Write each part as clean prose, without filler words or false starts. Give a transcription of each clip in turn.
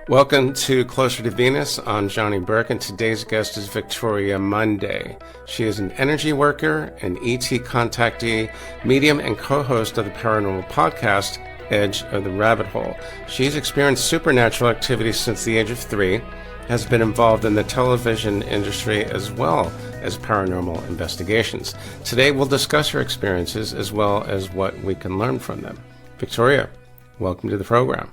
Welcome to Closer to Venus. I'm Johnny Burke, and today's guest is Victoria Mundae. She is an energy worker, an ET contactee, medium, and co-host of the Paranormal Podcast, Edge of the Rabbit Hole. She's experienced supernatural activity since the age of 3, has been involved in the television industry as well as paranormal investigations. Today we'll discuss her experiences as well as what we can learn from them. Victoria, welcome to the program.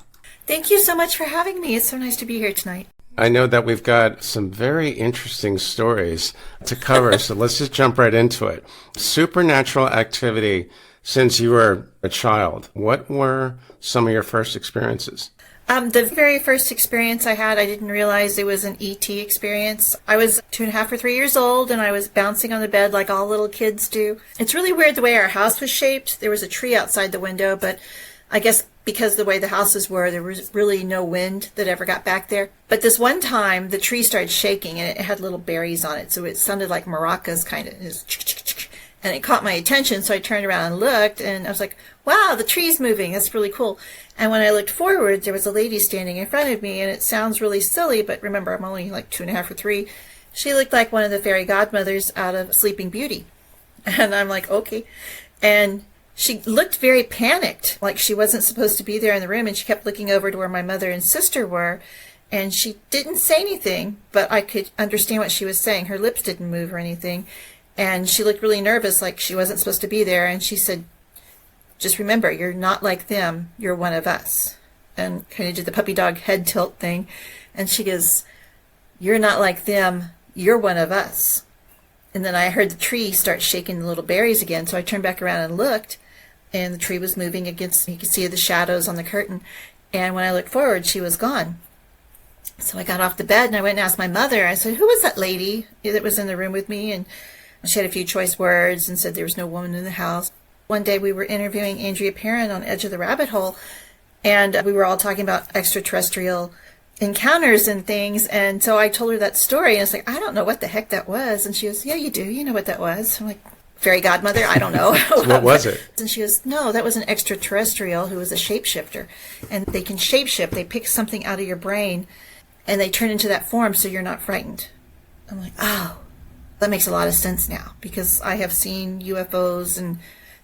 Thank you so much for having me. It's so nice to be here tonight. I know that we've got some very interesting stories to cover, so let's just jump right into it. Supernatural activity since you were a child. What were some of your first experiences? The very first experience I had, I didn't realize it was an ET experience. I was 2.5 or 3 years old, and I was bouncing on the bed like all little kids do. It's really weird the way our house was shaped. There was a tree outside the window, but I guess because the way the houses were, there was really no wind that ever got back there. But this one time, the tree started shaking, and it had little berries on it, so it sounded like maracas, kind of. And it caught my attention, so I turned around and looked, and I was like, wow, the tree's moving. That's really cool. And when I looked forward, there was a lady standing in front of me, and it sounds really silly, but remember, I'm only like 2.5 or 3. She looked like one of the fairy godmothers out of Sleeping Beauty. And I'm like, okay. And she looked very panicked, like she wasn't supposed to be there in the room, and she kept looking over to where my mother and sister were, and she didn't say anything, but I could understand what she was saying. Her lips didn't move or anything, and she looked really nervous, like she wasn't supposed to be there, and she said, just remember, you're not like them, you're one of us, and kind of did the puppy dog head tilt thing, and she goes, you're not like them, you're one of us. And then I heard the tree start shaking the little berries again, so I turned back around and looked, and the tree was moving against, you could see the shadows on the curtain. And when I looked forward, she was gone. So I got off the bed and I went and asked my mother. I said, who was that lady that was in the room with me? And she had a few choice words and said there was no woman in the house. One day we were interviewing Andrea Perrin on Edge of the Rabbit Hole, and we were all talking about extraterrestrial encounters and things. And so I told her that story, and I was like, I don't know what the heck that was. And she goes, yeah, you do. You know what that was. I'm like, fairy godmother? I don't know. What was it? And she goes, no, that was an extraterrestrial who was a shapeshifter. And they can shapeshift. They pick something out of your brain and they turn into that form so you're not frightened. I'm like, oh, that makes a lot of sense now, because I have seen UFOs and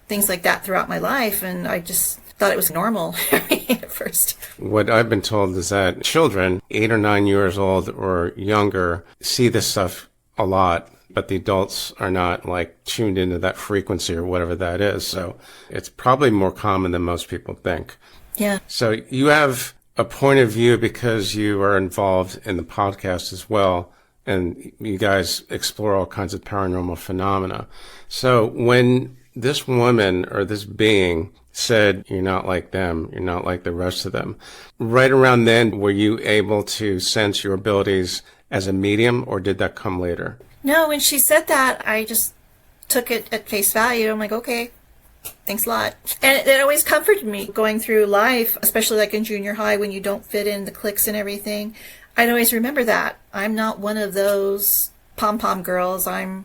things like that throughout my life, and I just thought it was normal at first. What I've been told is that children, 8 or 9 years old or younger, see this stuff a lot, but the adults are not like tuned into that frequency or whatever that is. So it's probably more common than most people think. Yeah. So you have a point of view because you are involved in the podcast as well, and you guys explore all kinds of paranormal phenomena. So when this woman or this being said, you're not like them, you're not like the rest of them, right around then, were you able to sense your abilities as a medium, or did that come later? No, when she said that, I just took it at face value. I'm like, okay, thanks a lot. And it always comforted me going through life, especially like in junior high when you don't fit in the cliques and everything. I'd always remember that. I'm not one of those pom-pom girls. I'm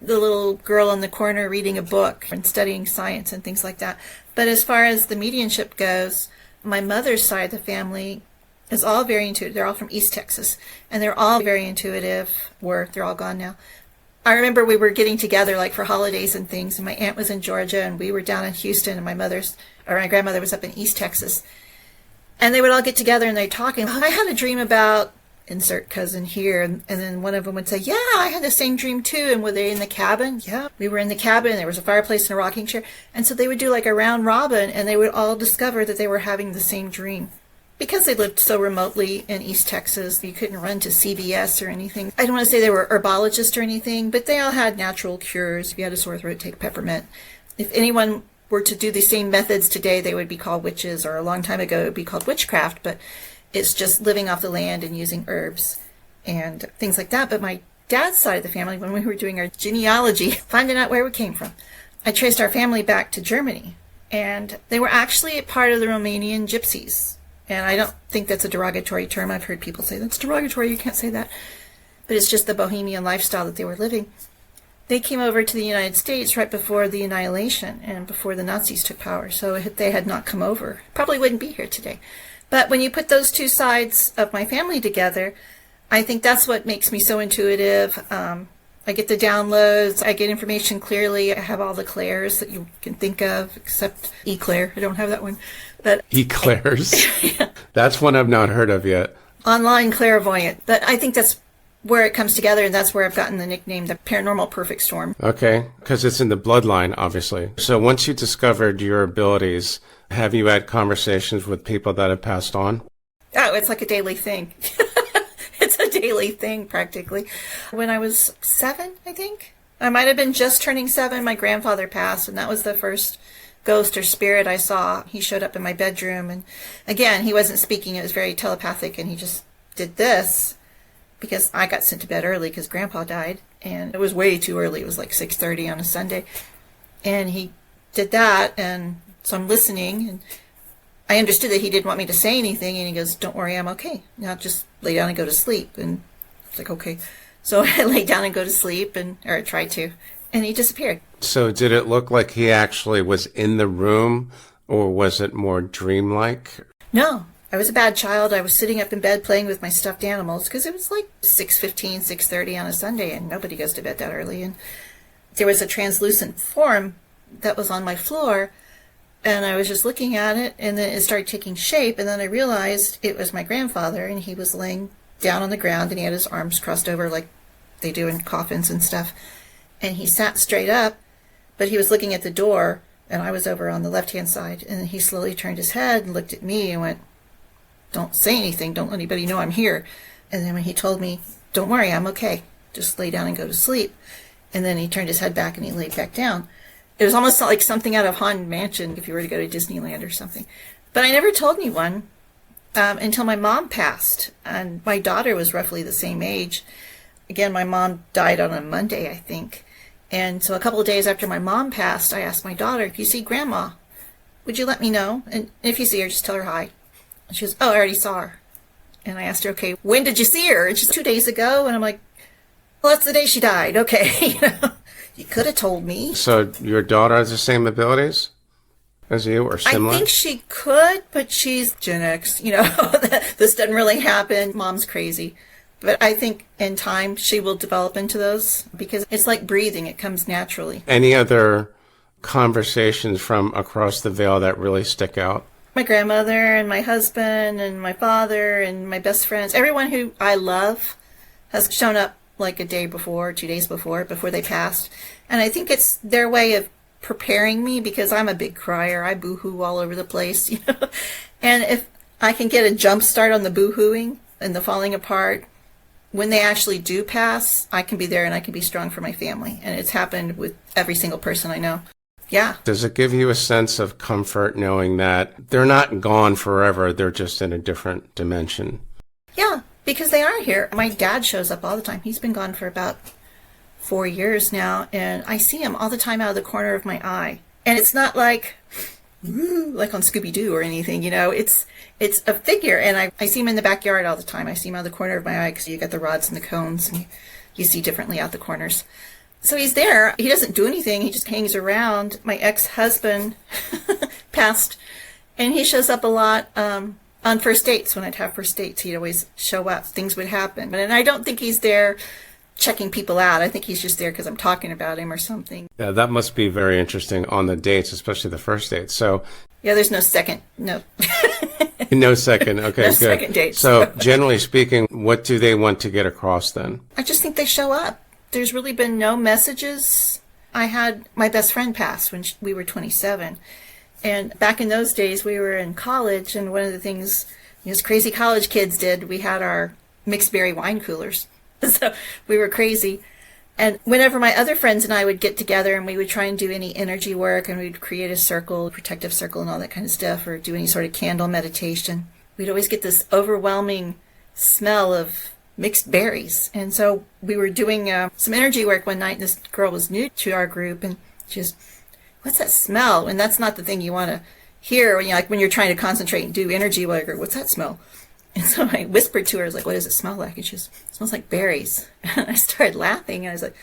the little girl in the corner reading a book and studying science and things like that. But as far as the mediumship goes, my mother's side of the family is all very intuitive. They're all from East Texas, and they're all very intuitive. They're all gone now. I remember we were getting together like for holidays and things, and my aunt was in Georgia, and we were down in Houston, and my grandmother was up in East Texas. And they would all get together, and they'd talk, and I had a dream about insert cousin here, and then one of them would say, yeah, I had the same dream too. And were they in the cabin? Yeah, we were in the cabin. There was a fireplace and a rocking chair. And so they would do like a round robin, and they would all discover that they were having the same dream. Because they lived so remotely in East Texas, you couldn't run to CVS or anything. I don't want to say they were herbologists or anything, but they all had natural cures. If you had a sore throat, take peppermint. If anyone were to do the same methods today, they would be called witches, or a long time ago it would be called witchcraft, but it's just living off the land and using herbs and things like that. But my dad's side of the family, when we were doing our genealogy, finding out where we came from, I traced our family back to Germany, and they were actually a part of the Romanian gypsies. And I don't think that's a derogatory term. I've heard people say, that's derogatory, you can't say that. But it's just the bohemian lifestyle that they were living. They came over to the United States right before the annihilation and before the Nazis took power. So if they had not come over, probably wouldn't be here today. But when you put those two sides of my family together, I think that's what makes me so intuitive. I get the downloads. I get information clearly. I have all the clairs that you can think of, except eclair. I don't have that one. But eclairs? Yeah. That's one I've not heard of yet. Online clairvoyant. But I think that's where it comes together, and that's where I've gotten the nickname, the Paranormal Perfect Storm. Okay, because it's in the bloodline, obviously. So once you discovered your abilities, have you had conversations with people that have passed on? Oh, it's like a daily thing. It's a daily thing, practically. When I was 7, I think, I might have been just turning 7, my grandfather passed, and that was the first ghost or spirit I saw. He showed up in my bedroom, and again, he wasn't speaking. It was very telepathic, and he just did this because I got sent to bed early because Grandpa died, and it was way too early. It was like 6:30 on a Sunday, and he did that, and so I'm listening, and I understood that he didn't want me to say anything, and he goes, "Don't worry, I'm okay. Now just lay down and go to sleep." And I was like, okay. So I lay down and go to sleep, or I tried to, and he disappeared. So did it look like he actually was in the room, or was it more dreamlike? No, I was a bad child. I was sitting up in bed playing with my stuffed animals because it was like 6:15, 6:30 on a Sunday, and nobody goes to bed that early. And there was a translucent form that was on my floor, and I was just looking at it, and then it started taking shape, and then I realized it was my grandfather, and he was laying down on the ground, and he had his arms crossed over like they do in coffins and stuff. And he sat straight up, but he was looking at the door, and I was over on the left-hand side, and then he slowly turned his head and looked at me and went, "Don't say anything. Don't let anybody know I'm here." And then when he told me, "Don't worry, I'm okay. Just lay down and go to sleep." And then he turned his head back and he laid back down. It was almost like something out of Haunted Mansion if you were to go to Disneyland or something. But I never told anyone until my mom passed. And my daughter was roughly the same age. Again, my mom died on a Monday, I think. And so a couple of days after my mom passed, I asked my daughter, "If you see Grandma, would you let me know? And if you see her, just tell her hi." And she goes, "Oh, I already saw her." And I asked her, "Okay, when did you see her?" And she's 2 days ago. And I'm like, "Well, that's the day she died." Okay, you could have told me. So your daughter has the same abilities as you, or similar? I think she could, but she's Gen X. This doesn't really happen. Mom's crazy. But I think in time she will develop into those because it's like breathing. It comes naturally. Any other conversations from across the veil that really stick out? My grandmother and my husband and my father and my best friends, everyone who I love has shown up like a day before, 2 days before they passed. And I think it's their way of preparing me because I'm a big crier. I boo-hoo all over the place, And if I can get a jump start on the boo-hooing and the falling apart, when they actually do pass, I can be there and I can be strong for my family. And it's happened with every single person I know. Yeah. Does it give you a sense of comfort knowing that they're not gone forever, they're just in a different dimension? Yeah, because they are here. My dad shows up all the time. He's been gone for about 4 years now, and I see him all the time out of the corner of my eye. And it's not like on Scooby-Doo or anything, It's a figure, and I see him in the backyard all the time. I see him out of the corner of my eye because you got the rods and the cones, and you see differently out the corners. So he's there. He doesn't do anything. He just hangs around. My ex-husband passed, and he shows up a lot on first dates. When I'd have first dates, he'd always show up. Things would happen. And I don't think he's there checking people out. I think he's just there because I'm talking about him or something. Yeah, that must be very interesting on the dates, especially the first dates. So yeah, there's no second. No. No second. Okay, no good. Second dates. So generally speaking, what do they want to get across then? I just think they show up. There's really been no messages. I had my best friend pass when we were 27. And back in those days, we were in college, and one of the things these crazy college kids did, we had our mixed berry wine coolers. So we were crazy. And whenever my other friends and I would get together and we would try and do any energy work and we'd create a circle, protective circle and all that kind of stuff, or do any sort of candle meditation, we'd always get this overwhelming smell of mixed berries. And so we were doing some energy work one night, and this girl was new to our group, and she was, "What's that smell?" And that's not the thing you want to hear when you're trying to concentrate and do energy work. Or, "What's that smell?" And so I whispered to her, I was like, "What does it smell like?" And she goes, "It smells like berries." And I started laughing. And I was like,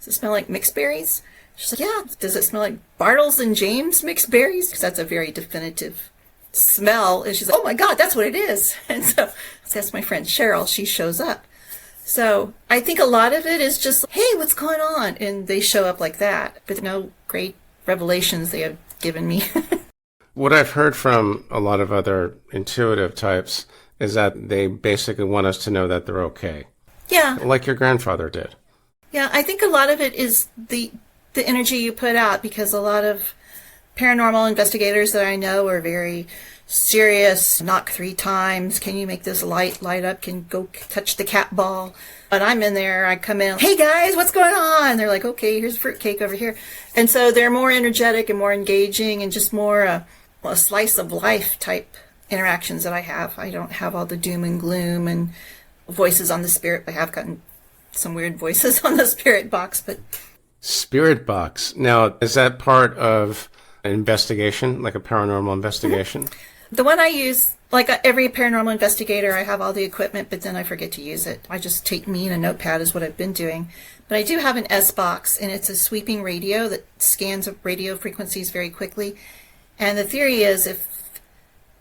"Does it smell like mixed berries?" She's like, "Yeah." "Does it smell like Bartles and James mixed berries?" Because that's a very definitive smell. And she's like, oh my God, that's what it is. And so that's my friend Cheryl. She shows up. So I think a lot of it is just, hey, what's going on? And they show up like that. But no great revelations they have given me. What I've heard from a lot of other intuitive types is that they basically want us to know that they're okay. Yeah. Like your grandfather did. Yeah, I think a lot of it is the energy you put out, because a lot of paranormal investigators that I know are very serious. Knock 3 times. Can you make this light up? Can go touch the cat ball? But I'm in there. I come in. Hey guys, what's going on? They're like, okay, here's fruitcake over here. And so they're more energetic and more engaging and just more a slice of life type interactions that I have. I don't have all the doom and gloom and voices on the spirit. I have gotten some weird voices on the spirit box, but spirit box. Now, is that part of an investigation, like a paranormal investigation? The one I use, like every paranormal investigator, I have all the equipment, but then I forget to use it. I just take me and a notepad is what I've been doing. But I do have an S-box, and it's a sweeping radio that scans radio frequencies very quickly. And the theory is if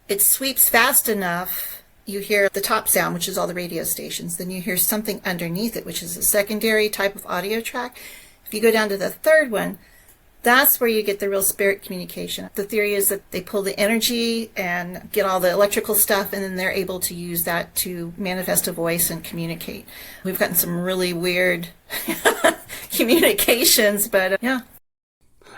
it sweeps fast enough, you hear the top sound, which is all the radio stations. Then you hear something underneath it, which is a secondary type of audio track. If you go down to the third one, that's where you get the real spirit communication. The theory is that they pull the energy and get all the electrical stuff, and then they're able to use that to manifest a voice and communicate. We've gotten some really weird communications, but yeah.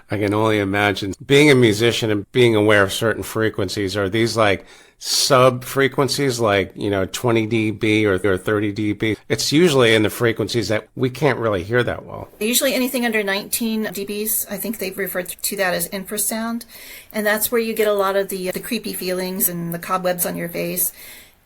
I can only imagine being a musician and being aware of certain frequencies. Are these like sub frequencies, like, 20 dB or 30 dB? It's usually in the frequencies that we can't really hear that well. Usually anything under 19 dBs, I think they've referred to that as infrasound. And that's where you get a lot of the creepy feelings and the cobwebs on your face.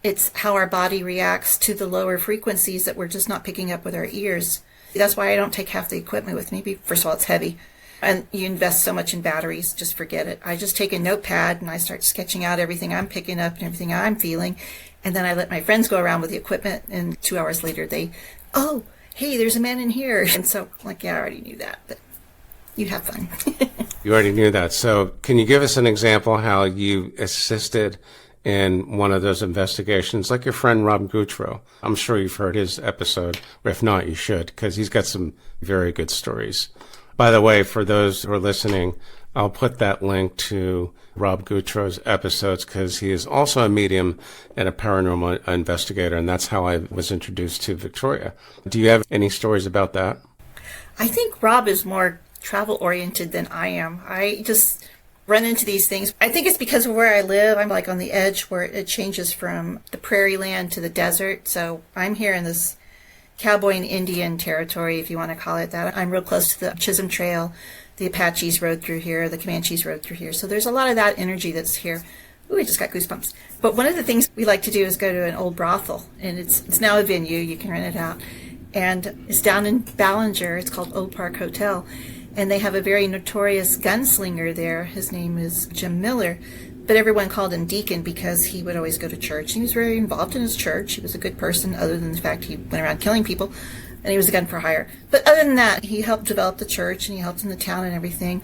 It's how our body reacts to the lower frequencies that we're just not picking up with our ears. That's why I don't take half the equipment with me. First of all, it's heavy. And you invest so much in batteries, just forget it. I just take a notepad and I start sketching out everything I'm picking up and everything I'm feeling. And then I let my friends go around with the equipment. And 2 hours later, oh, hey, there's a man in here. And so I'm like, yeah, I already knew that, but you have fun. You already knew that. So can you give us an example how you assisted in one of those investigations, like your friend Rob Goutreau? I'm sure you've heard his episode, or if not, you should, because he's got some very good stories. By the way, for those who are listening, I'll put that link to Rob Goutreau's episodes, because he is also a medium and a paranormal investigator, and that's how I was introduced to Victoria. Do you have any stories about that? I think Rob is more travel-oriented than I am. I just run into these things. I think it's because of where I live. I'm like on the edge where it changes from the prairie land to the desert. So I'm here in this cowboy and Indian territory, if you want to call it that. I'm real close to the Chisholm Trail. The Apaches rode through here. The Comanches rode through here. So there's a lot of that energy that's here. Ooh, I just got goosebumps. But one of the things we like to do is go to an old brothel. And it's now a venue. You can rent it out. And it's down in Ballinger. It's called Old Park Hotel. And they have a very notorious gunslinger there. His name is Jim Miller. But everyone called him Deacon because he would always go to church. He was very involved in his church. He was a good person, other than the fact he went around killing people. And he was a gun for hire. But other than that, he helped develop the church and he helped in the town and everything.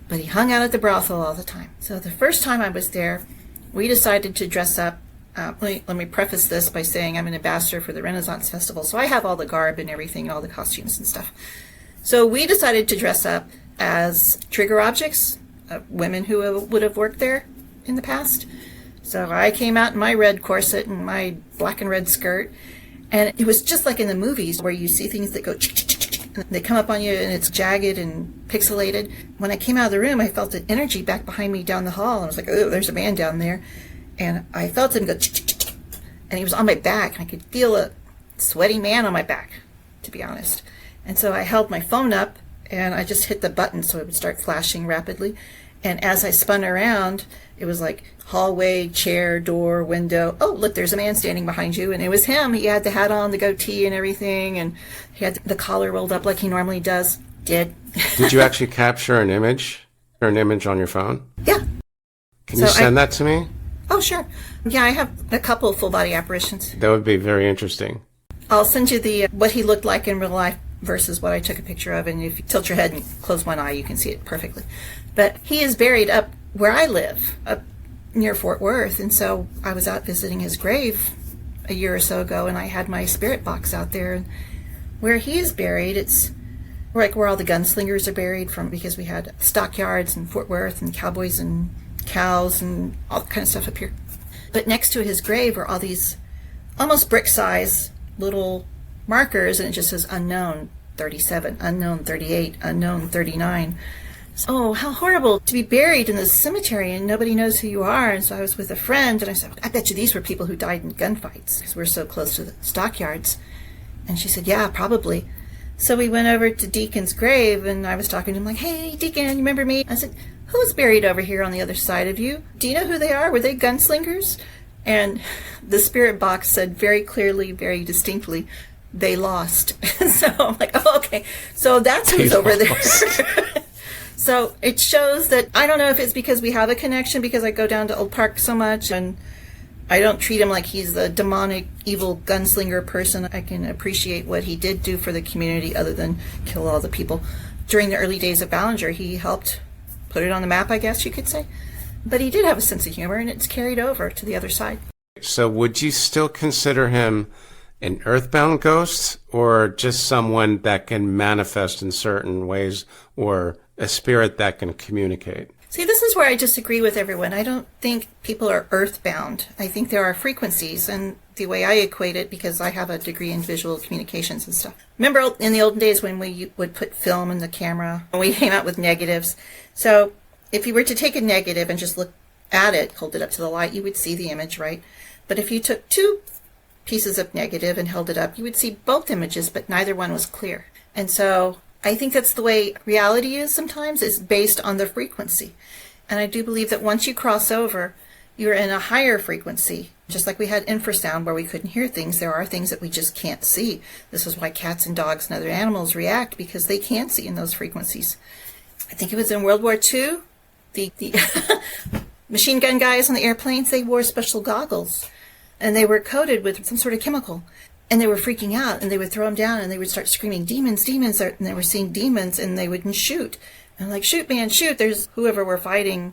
But he hung out at the brothel all the time. So the first time I was there, we decided to dress up. Let me preface this by saying I'm an ambassador for the Renaissance Festival. So I have all the garb and everything, all the costumes and stuff. So we decided to dress up as trigger objects, women who would have worked there in the past. So I came out in my red corset and my black and red skirt, and it was just like in the movies where you see things that go and they come up on you and it's jagged and pixelated. When I came out of the room, I felt an energy back behind me down the hall. I was like, oh, there's a man down there. And I felt him go and he was on my back, and I could feel a sweaty man on my back, to be honest. And so I held my phone up and I just hit the button so it would start flashing rapidly. And as I spun around, it was like hallway, chair, door, window. Oh, look, there's a man standing behind you. And it was him. He had the hat on, the goatee and everything. And he had the collar rolled up like he normally does. Did you actually capture an image on your phone? Yeah. Can you send that to me? Oh, sure. Yeah, I have a couple of full body apparitions. That would be very interesting. I'll send you the what he looked like in real life versus what I took a picture of. And if you tilt your head and close one eye, you can see it perfectly. But he is buried up where I live, up near Fort Worth. And so I was out visiting his grave a year or so ago, and I had my spirit box out there. And where he is buried, it's like where all the gunslingers are buried from, because we had stockyards in Fort Worth and cowboys and cows and all that kind of stuff up here. But next to his grave are all these almost brick size little markers, and it just says unknown 37, unknown 38, unknown 39. Oh, how horrible to be buried in this cemetery and nobody knows who you are. And so I was with a friend, and I said, I bet you these were people who died in gunfights because we're so close to the stockyards. And she said, yeah, probably. So we went over to Deacon's grave, and I was talking to him like, hey, Deacon, you remember me? I said, who's buried over here on the other side of you? Do you know who they are? Were they gunslingers? And the spirit box said very clearly, very distinctly, they lost. So I'm like, oh, okay. So that's who's over there. So it shows that, I don't know if it's because we have a connection, because I go down to Old Park so much, and I don't treat him like he's the demonic, evil gunslinger person. I can appreciate what he did do for the community other than kill all the people. During the early days of Ballinger, he helped put it on the map, I guess you could say. But he did have a sense of humor, and it's carried over to the other side. So would you still consider him an earthbound ghost, or just someone that can manifest in certain ways, or a spirit that can communicate? See, this is where I disagree with everyone. I don't think people are earthbound. I think there are frequencies, and the way I equate it, because I have a degree in visual communications and stuff. Remember in the olden days when we would put film in the camera, and we came out with negatives? So if you were to take a negative and just look at it, hold it up to the light, you would see the image, right? But if you took two pieces of negative and held it up, you would see both images, but neither one was clear. And so I think that's the way reality is sometimes, is based on the frequency. And I do believe that once you cross over, you're in a higher frequency. Just like we had infrasound where we couldn't hear things, there are things that we just can't see. This is why cats and dogs and other animals react, because they can't see in those frequencies. I think it was in World War II, the machine gun guys on the airplanes, they wore special goggles, and they were coated with some sort of chemical. And they were freaking out, and they would throw them down, and they would start screaming, demons, demons, and they were seeing demons, and they wouldn't shoot. And I'm like, shoot, man, shoot. There's whoever were fighting,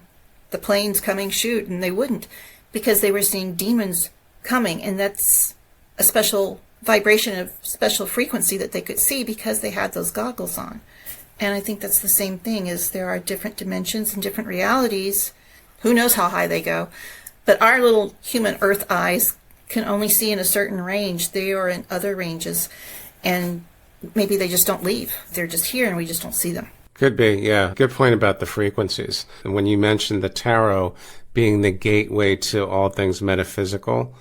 the planes coming, shoot. And they wouldn't, because they were seeing demons coming. And that's a special vibration of special frequency that they could see because they had those goggles on. And I think that's the same thing, is there are different dimensions and different realities. Who knows how high they go? But our little human earth eyes can only see in a certain range. They are in other ranges, and maybe they just don't leave. They're just here and we just don't see them. Could be, yeah. Good point about the frequencies. And when you mentioned the tarot being the gateway to all things metaphysical,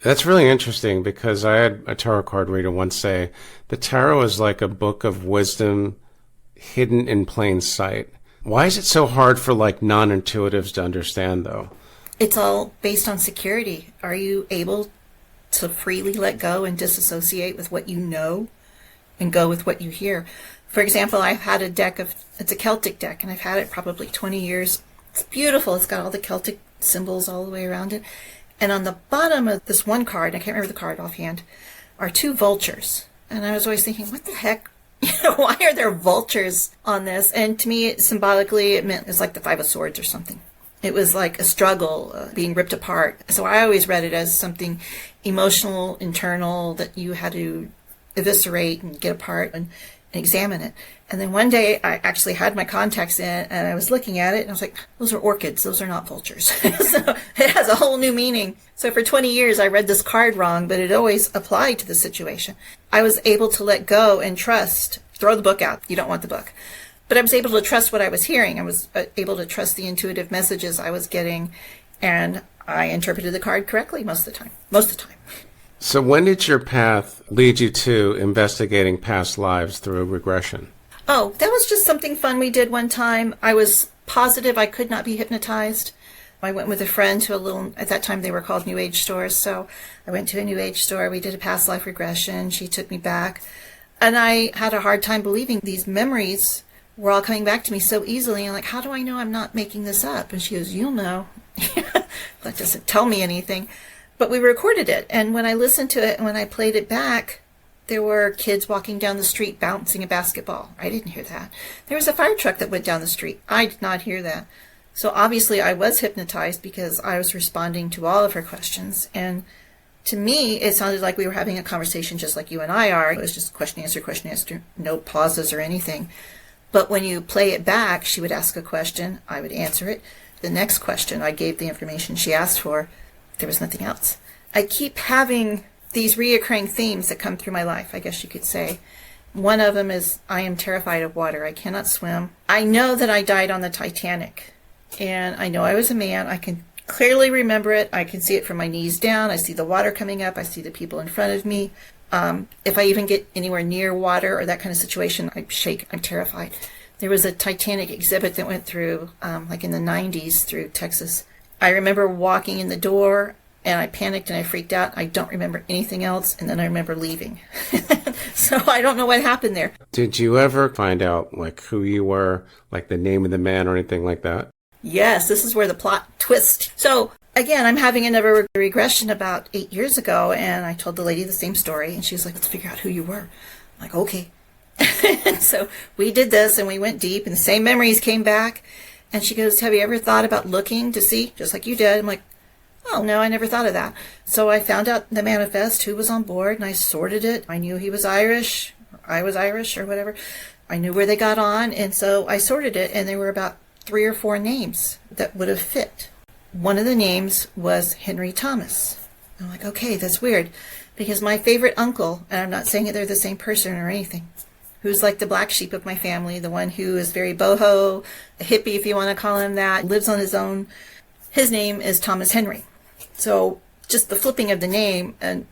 that's really interesting, because I had a tarot card reader once say, the tarot is like a book of wisdom hidden in plain sight. Why is it so hard for non-intuitives to understand, though? It's all based on security. Are you able to freely let go and disassociate with what you know and go with what you hear? For example, I've had a deck it's a Celtic deck, and I've had it probably 20 years. It's beautiful. It's got all the Celtic symbols all the way around it. And on the bottom of this one card, I can't remember the card offhand, are two vultures. And I was always thinking, what the heck? Why are there vultures on this? And to me, symbolically, it meant it's like the Five of Swords or something. It was like a struggle, being ripped apart. So I always read it as something emotional, internal, that you had to eviscerate and get apart and examine it. And then one day I actually had my contacts in, and I was looking at it, and I was like, those are orchids. Those are not vultures. So it has a whole new meaning. So for 20 years I read this card wrong, but it always applied to the situation. I was able to let go and trust. Throw the book out. You don't want the book. But I was able to trust what I was hearing. I was able to trust the intuitive messages I was getting, and I interpreted the card correctly most of the time. Most of the time. So when did your path lead you to investigating past lives through regression? Oh, that was just something fun we did one time. I was positive I could not be hypnotized. I went with a friend to at that time they were called New Age stores. So I went to a New Age store. We did a past life regression. She took me back. And I had a hard time believing these memories were all coming back to me so easily. I'm like, how do I know I'm not making this up? And she goes, you'll know. That doesn't tell me anything. But we recorded it. And when I listened to it and when I played it back, there were kids walking down the street bouncing a basketball. I didn't hear that. There was a fire truck that went down the street. I did not hear that. So obviously I was hypnotized because I was responding to all of her questions. And to me, it sounded like we were having a conversation just like you and I are. It was just question, answer, no pauses or anything. But when you play it back, she would ask a question, I would answer it. The next question, I gave the information she asked for. There was nothing else. I keep having these reoccurring themes that come through my life, I guess you could say. One of them is I am terrified of water. I cannot swim. I know that I died on the Titanic. And I know I was a man. I can clearly remember it. I can see it from my knees down. I see the water coming up. I see the people in front of me. If I even get anywhere near water or that kind of situation, I shake. I'm terrified. There was a Titanic exhibit that went through, like in the 90s through Texas. I remember walking in the door and I panicked and I freaked out. I don't remember anything else. And then I remember leaving. So I don't know what happened there. Did you ever find out like who you were, like the name of the man or anything like that? Yes, this is where the plot twist. So again, I'm having another regression about 8 years ago, and I told the lady the same story, and she was like, let's figure out who you were. I'm like, okay. So we did this, and we went deep, and the same memories came back. And she goes, have you ever thought about looking to see, just like you did? I'm like, oh, no, I never thought of that. So I found out the manifest, who was on board, and I sorted it. I knew he was Irish, or I was Irish, or whatever. I knew where they got on, and so I sorted it, and there were about 3 or 4 names that would have fit. One of the names was Henry Thomas. I'm like, okay, that's weird, because my favorite uncle, and I'm not saying that they're the same person or anything, who's like the black sheep of my family, the one who is very boho, a hippie if you want to call him that, lives on his own. His name is Thomas Henry. So just the flipping of the name, and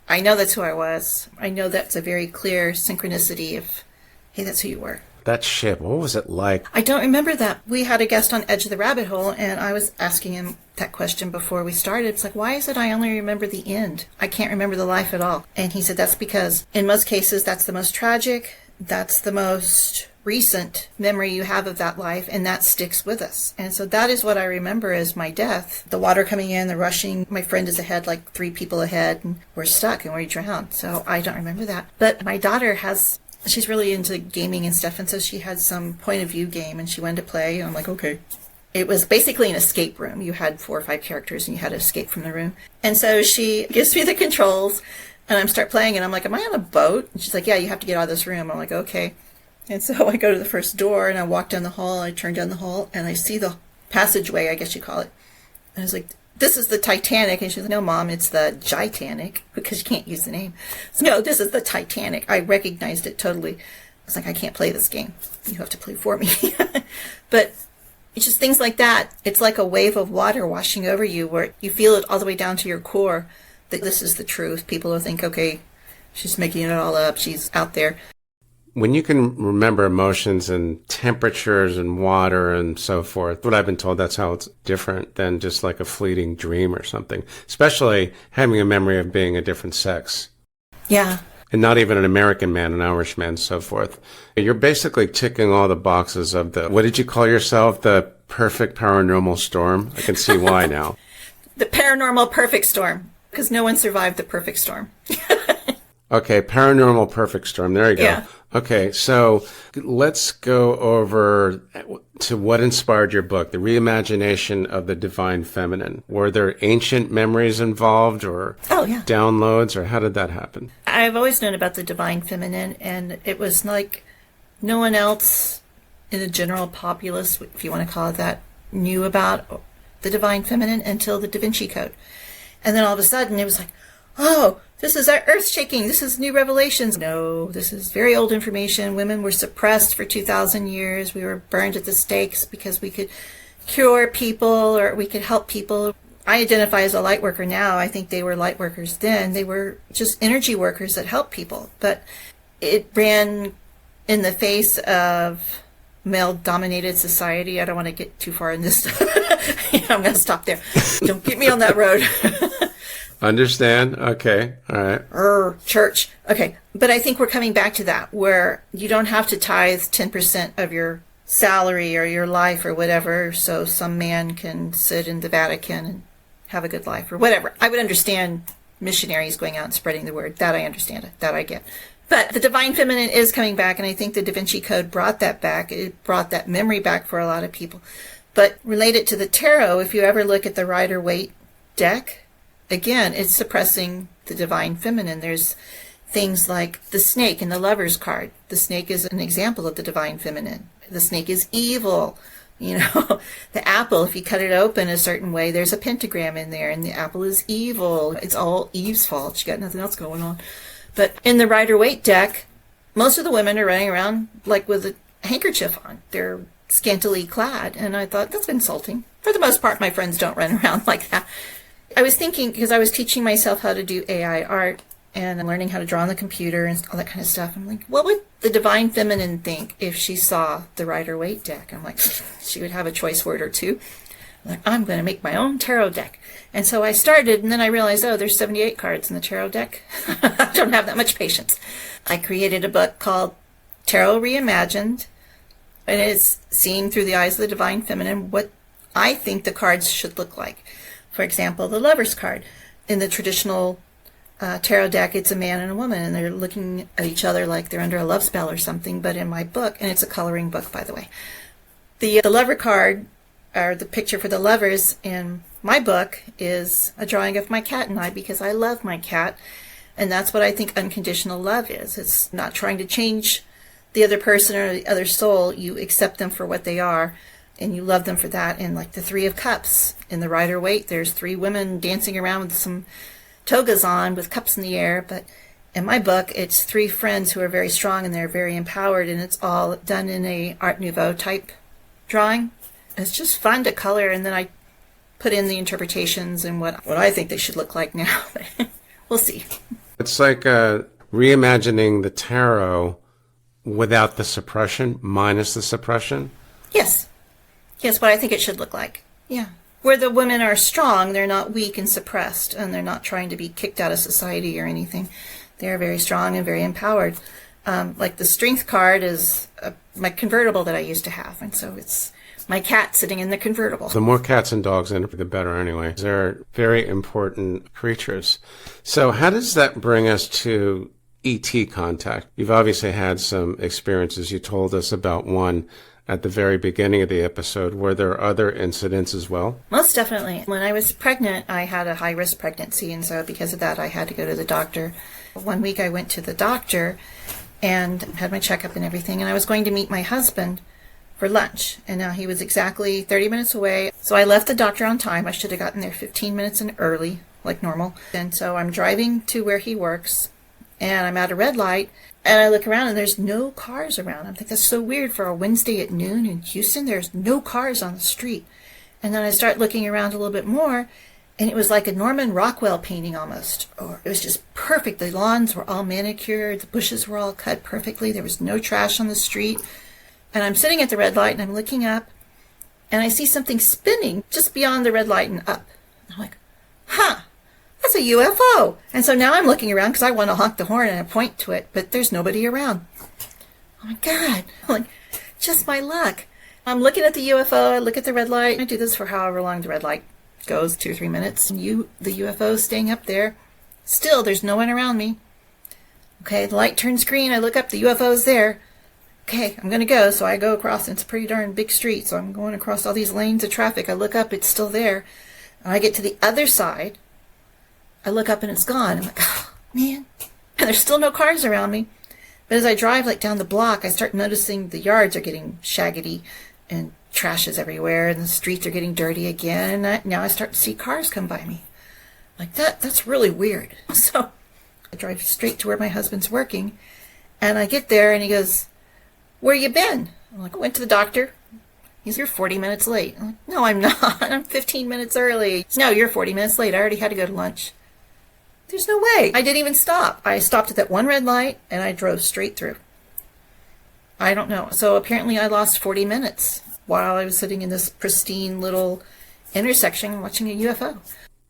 I know that's who I was. I know that's a very clear synchronicity of, hey, that's who you were. That ship, what was it like? I don't remember that. We had a guest on Edge of the Rabbit Hole, and I was asking him that question before we started. It's like, why is it I only remember the end? I can't remember the life at all. And he said that's because in most cases that's the most tragic, that's the most recent memory you have of that life, and that sticks with us. And so that is what I remember as my death. The water coming in, the rushing. My friend is ahead, like 3 people ahead, and we're stuck and we drowned. So I don't remember that. But my daughter she's really into gaming and stuff, and so she had some point of view game, and she wanted to play, and I'm like, okay. It was basically an escape room. You had 4 or 5 characters, and you had to escape from the room. And so she gives me the controls, and I start playing, and I'm like, am I on a boat? And she's like, yeah, you have to get out of this room. I'm like, okay. And so I go to the first door, and I walk down the hall, I turn down the hall, and I see the passageway, I guess you call it. And I was like, this is the Titanic. And she's like, no, Mom, it's the Gitanic, because you can't use the name. So, no, this is the Titanic. I recognized it totally. I was like, I can't play this game. You have to play for me. But it's just things like that. It's like a wave of water washing over you where you feel it all the way down to your core that this is the truth. People will think, okay, she's making it all up. She's out there. When you can remember emotions and temperatures and water and so forth, what I've been told, that's how it's different than just like a fleeting dream or something, especially having a memory of being a different sex. Yeah. And not even an American man, an Irish man, and so forth. You're basically ticking all the boxes of what did you call yourself? The perfect paranormal storm? I can see why now. The paranormal perfect storm, because no one survived the perfect storm. Okay, paranormal perfect storm. There you go. Yeah. Okay, so let's go over to what inspired your book, the reimagination of the divine feminine. Were there ancient memories involved or downloads, or how did that happen? I've always known about the divine feminine, and it was like no one else in the general populace, if you want to call it that, knew about the divine feminine until the Da Vinci Code. And then all of a sudden it was like, oh, this is our earth shaking. This is new revelations. No, this is very old information. Women were suppressed for 2,000 years. We were burned at the stakes because we could cure people or we could help people. I identify as a light worker now. I think they were light workers then. They were just energy workers that helped people. But it ran in the face of male-dominated society. I don't want to get too far in this. I'm going to stop there. Don't get me on that road. Understand? Okay. All right. Church. Okay. But I think we're coming back to that, where you don't have to tithe 10% of your salary or your life or whatever, so some man can sit in the Vatican and have a good life or whatever. I would understand missionaries going out and spreading the word. That I understand it. That I get. But the divine feminine is coming back, and I think the Da Vinci Code brought that back. It brought that memory back for a lot of people. But related to the tarot, if you ever look at the Rider-Waite deck, again, it's suppressing the divine feminine. There's things like the snake in the Lover's card. The snake is an example of the divine feminine. The snake is evil. The apple, if you cut it open a certain way, there's a pentagram in there, and the apple is evil. It's all Eve's fault. She got nothing else going on. But in the Rider-Waite deck, most of the women are running around like with a handkerchief on. They're scantily clad. And I thought, that's insulting. For the most part, my friends don't run around like that. I was thinking, because I was teaching myself how to do AI art and learning how to draw on the computer and all that kind of stuff. I'm like, what would the divine feminine think if she saw the Rider-Waite deck? I'm like, she would have a choice word or two. I'm like, I'm going to make my own tarot deck. And so I started, and then I realized, there's 78 cards in the tarot deck. I don't have that much patience. I created a book called Tarot Reimagined, and it's seeing through the eyes of the divine feminine what I think the cards should look like. For example, the Lover's card. In the traditional tarot deck, it's a man and a woman, and they're looking at each other like they're under a love spell or something. But in my book, and it's a coloring book, by the way, the lover card, or the picture for the lovers in my book, is a drawing of my cat and I, because I love my cat. And that's what I think unconditional love is. It's not trying to change the other person or the other soul. You accept them for what they are, and you love them for that. And like the Three of Cups in the Rider-Waite, there's three women dancing around with some togas on with cups in the air. But in my book, it's three friends who are very strong and they're very empowered, and it's all done in a Art Nouveau type drawing. It's just fun to color, and then I put in the interpretations and what I think they should look like now. We'll see. It's like reimagining the tarot without the suppression, minus the suppression? Yes, what I think it should look like. Yeah. Where the women are strong, they're not weak and suppressed, and they're not trying to be kicked out of society or anything. They're very strong and very empowered. Like the Strength card is my convertible that I used to have, and so it's my cat sitting in the convertible. The more cats and dogs in it, the better anyway. They're very important creatures. So how does that bring us to ET contact? You've obviously had some experiences. You told us about one at the very beginning of the episode. Were there other incidents as well? Most definitely. When I was pregnant, I had a high-risk pregnancy, and so because of that, I had to go to the doctor. One week I went to the doctor and had my checkup and everything, and I was going to meet my husband for lunch, and now he was exactly 30 minutes away. So I left the doctor on time. I should have gotten there 15 minutes in early, like normal. And so I'm driving to where he works, and I'm at a red light, and I look around, and there's no cars around. I think that's so weird for a Wednesday at noon in Houston. There's no cars on the street. And then I start looking around a little bit more, and it was like a Norman Rockwell painting almost. Or it was just perfect. The lawns were all manicured. The bushes were all cut perfectly. There was no trash on the street. And I'm sitting at the red light, and I'm looking up, and I see something spinning just beyond the red light and up. I'm like, that's a UFO. And so now I'm looking around because I want to honk the horn and I point to it, but there's nobody around. Oh my God. I'm like, just my luck. I'm looking at the UFO, I look at the red light. I do this for however long the red light goes, 2 or 3 minutes. And the UFO is staying up there. Still, there's no one around me. Okay, the light turns green. I look up, the UFO is there. Okay, I'm going to go. So I go across, and it's a pretty darn big street. So I'm going across all these lanes of traffic. I look up, it's still there. And I get to the other side. I look up and it's gone. I'm like, oh, man. And there's still no cars around me. But as I drive like down the block, I start noticing the yards are getting shaggy and trash is everywhere, and the streets are getting dirty again. And now I start to see cars come by me. Like, that's really weird. So I drive straight to where my husband's working. And I get there, and he goes, where you been? I'm like, I went to the doctor. He's, you're 40 minutes late. I'm like, no, I'm not. I'm 15 minutes early. No, you're 40 minutes late. I already had to go to lunch. There's no way. I didn't even stop. I stopped at that one red light, and I drove straight through. I don't know. So apparently I lost 40 minutes while I was sitting in this pristine little intersection watching a UFO.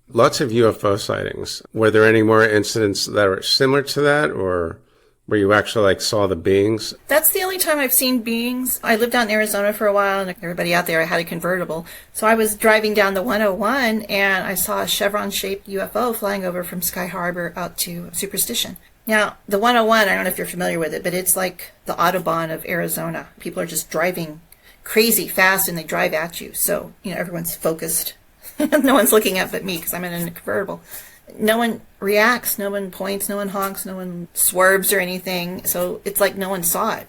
Lots of UFO sightings. Were there any more incidents that were similar to that, or where you actually saw the beings? That's the only time I've seen beings. I lived out in Arizona for a while, and everybody out there, I had a convertible. So I was driving down the 101, and I saw a chevron-shaped UFO flying over from Sky Harbor out to Superstition. Now, the 101, I don't know if you're familiar with it, but it's like the Autobahn of Arizona. People are just driving crazy fast and they drive at you. So, everyone's focused. No one's looking up but me because I'm in a convertible. No one reacts, no one points, no one honks, no one swerves or anything. So it's like no one saw it.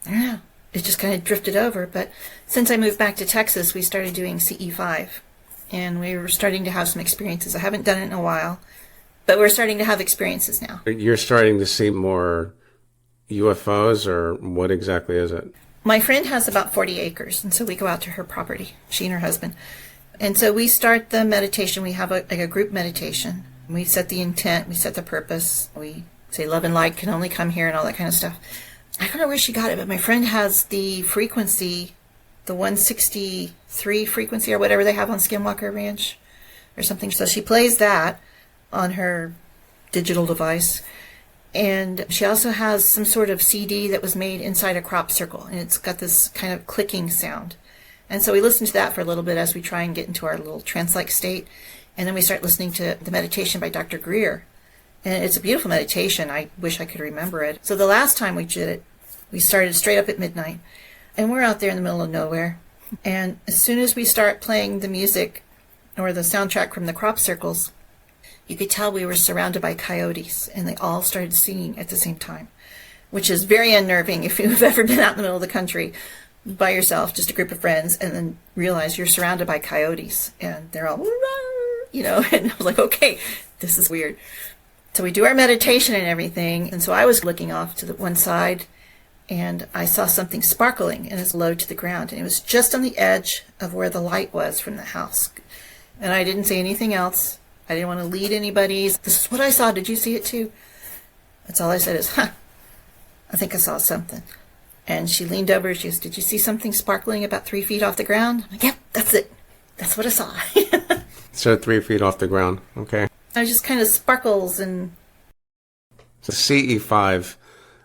I don't know. It just kind of drifted over. But since I moved back to Texas, we started doing CE5. And we were starting to have some experiences. I haven't done it in a while, but we're starting to have experiences now. You're starting to see more UFOs, or what exactly is it? My friend has about 40 acres, and so we go out to her property, she and her husband. And so we start the meditation. We have a group meditation. We set the intent, we set the purpose. We say love and light can only come here and all that kind of stuff. I don't know where she got it, but my friend has the frequency, the 163 frequency or whatever they have on Skinwalker Ranch or something. So she plays that on her digital device. And she also has some sort of CD that was made inside a crop circle. And it's got this kind of clicking sound. And so we listen to that for a little bit as we try and get into our little trance-like state. And then we start listening to the meditation by Dr. Greer. And it's a beautiful meditation. I wish I could remember it. So the last time we did it, we started straight up at midnight. And we're out there in the middle of nowhere. And as soon as we start playing the music or the soundtrack from the crop circles, you could tell we were surrounded by coyotes. And they all started singing at the same time, which is very unnerving if you've ever been out in the middle of the country by yourself, just a group of friends, and then realize you're surrounded by coyotes. And they're all, and I was like, okay, this is weird. So we do our meditation and everything. And so I was looking off to the one side, and I saw something sparkling, and it's low to the ground. And it was just on the edge of where the light was from the house. And I didn't say anything else. I didn't want to lead anybody. This is what I saw. Did you see it too? That's all I said is, I think I saw something. And she leaned over. She goes, did you see something sparkling about 3 feet off the ground? I'm like, yep, that's it. That's what I saw. So 3 feet off the ground. Okay. It just kind of sparkles. And so CE5,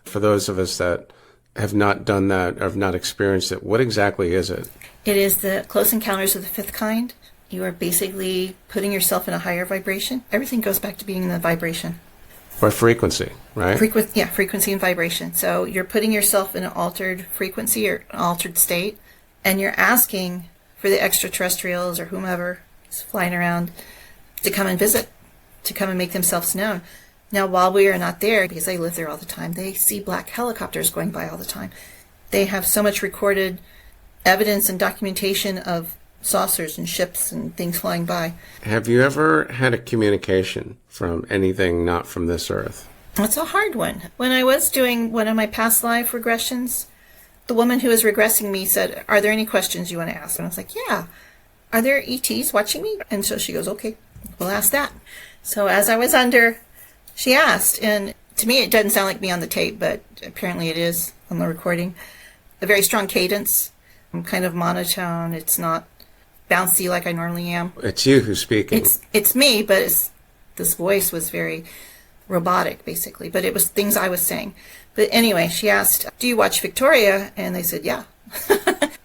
for those of us that have not done that or have not experienced it, what exactly is it? It is the Close Encounters of the Fifth Kind. You are basically putting yourself in a higher vibration. Everything goes back to being in the vibration. Or frequency, right? Frequency and vibration. So you're putting yourself in an altered frequency or an altered state, and you're asking for the extraterrestrials or whomever is flying around to come and visit, to come and make themselves known. Now, while we are not there, because they live there all the time, they see black helicopters going by all the time. They have so much recorded evidence and documentation of saucers and ships and things flying by. Have you ever had a communication from anything not from this earth? That's a hard one. When I was doing one of my past life regressions, the woman who was regressing me said, are there any questions you want to ask? And I was like, yeah. Are there ETs watching me? And so she goes, okay, we'll ask that. So as I was under, she asked, and to me it doesn't sound like me on the tape, but apparently it is on the recording. A very strong cadence, kind of monotone. It's not bouncy like I normally am. It's you who's speaking. It's me, but this voice was very robotic, basically. But it was things I was saying. But anyway, she asked, do you watch Victoria? And they said, yeah.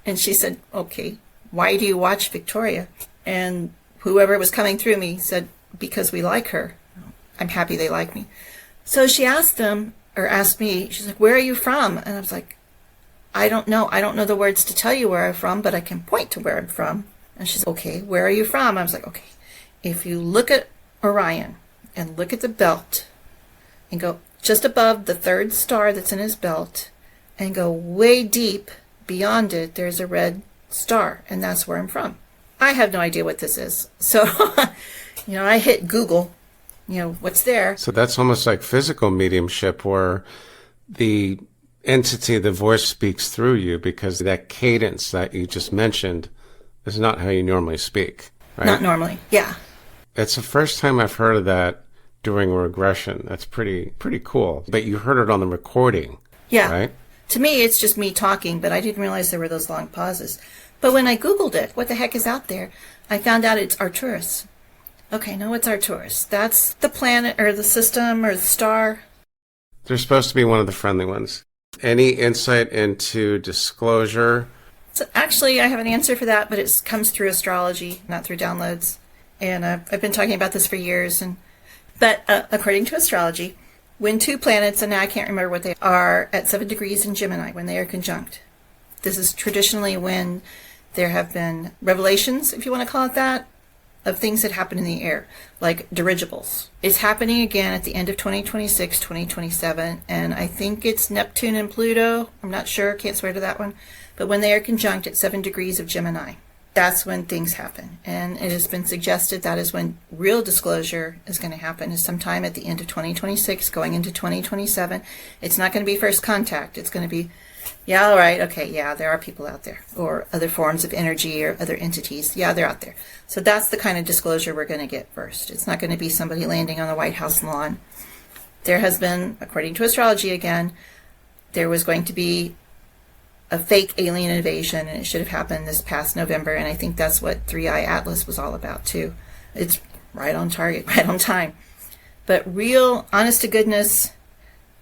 And she said, okay, why do you watch Victoria? And whoever was coming through me said, because we like her. I'm happy they like me. So she asked me, she's like, where are you from? And I was like, I don't know. I don't know the words to tell you where I'm from, but I can point to where I'm from. And she's okay, where are you from? I was like, okay, if you look at Orion and look at the belt and go just above the third star that's in his belt and go way deep beyond it, there's a red star, and that's where I'm from. I have no idea what this is. So, I hit Google, what's there. So that's almost like physical mediumship where the entity, the voice speaks through you, because that cadence that you just mentioned is not how you normally speak, right? Not normally, yeah. It's the first time I've heard of that during regression. That's pretty cool. But you heard it on the recording, yeah. Right? To me, it's just me talking, but I didn't realize there were those long pauses. But when I Googled it, what the heck is out there, I found out it's Arcturus. Okay, no, it's Arcturus. That's the planet or the system or the star. They're supposed to be one of the friendly ones. Any insight into disclosure? So actually, I have an answer for that, but it comes through astrology, not through downloads. And I've been talking about this for years. But according to astrology, when two planets, and now I can't remember what they are, at 7 degrees in Gemini, when they are conjunct, This is traditionally when there have been revelations, if you want to call it that, of things that happen in the air, like dirigibles. It's happening again at the end of 2026, 2027, and I think it's Neptune and Pluto. I'm not sure, can't swear to that one. But when they are conjunct at 7 degrees of Gemini, that's when things happen. And it has been suggested that is when real disclosure is going to happen, is sometime at the end of 2026, going into 2027. It's not going to be first contact. It's going to be, yeah, all right, okay, yeah, there are people out there, or other forms of energy or other entities. Yeah, they're out there. So that's the kind of disclosure we're going to get first. It's not going to be somebody landing on the White House lawn. There has been, according to astrology again, there was going to be a fake alien invasion, and it should have happened this past November, and I think that's what 3i Atlas was all about, too. It's right on target, right on time. But real, honest to goodness,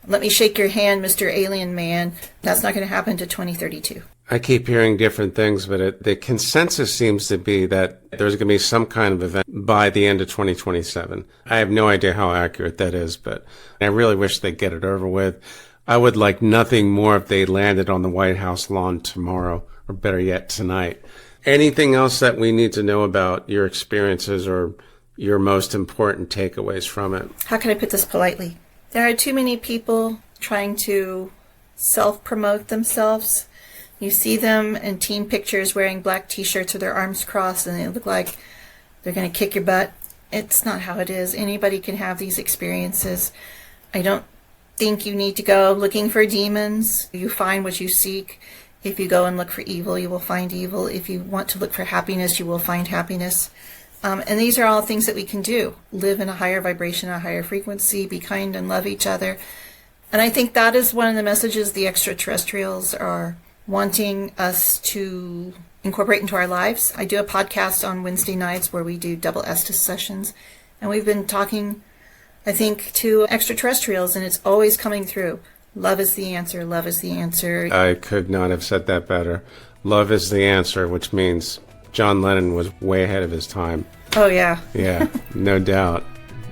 let me shake your hand, Mr. Alien Man, that's not going to happen to 2032. I keep hearing different things, but the consensus seems to be that there's going to be some kind of event by the end of 2027. I have no idea how accurate that is, but I really wish they'd get it over with. I would like nothing more if they landed on the White House lawn tomorrow, or better yet, tonight. Anything else that we need to know about your experiences or your most important takeaways from it? How can I put this politely? There are too many people trying to self-promote themselves. You see them in team pictures wearing black t-shirts with their arms crossed, and they look like they're going to kick your butt. It's not how it is. Anybody can have these experiences. I don't think you need to go looking for demons. You find what you seek. If you go and look for evil, you will find evil. If you want to look for happiness, you will find happiness. And these are all things that we can do. Live in a higher vibration, a higher frequency, be kind and love each other. And I think that is one of the messages the extraterrestrials are wanting us to incorporate into our lives. I do a podcast on Wednesday nights where we do double Estes sessions. And we've been talking, I think, to extraterrestrials, and it's always coming through. Love is the answer. Love is the answer. I could not have said that better. Love is the answer, which means John Lennon was way ahead of his time. Oh, yeah. Yeah, no doubt.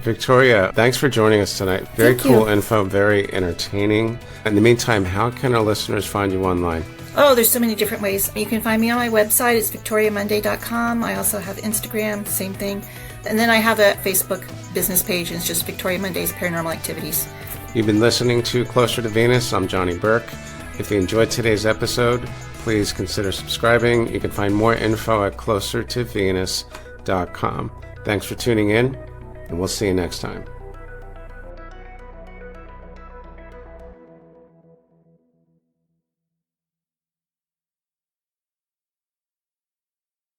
Victoria, thanks for joining us tonight. Very cool info, very entertaining. In the meantime, how can our listeners find you online? Oh, there's so many different ways. You can find me on my website. It's victoriamundae.com. I also have Instagram, same thing. And then I have a Facebook business page, and it's just Victoria Mundae's Paranormal Activities. You've been listening to Closer to Venus. I'm Johnny Burke. If you enjoyed today's episode, please consider subscribing. You can find more info at closertovenus.com. Thanks for tuning in, and we'll see you next time.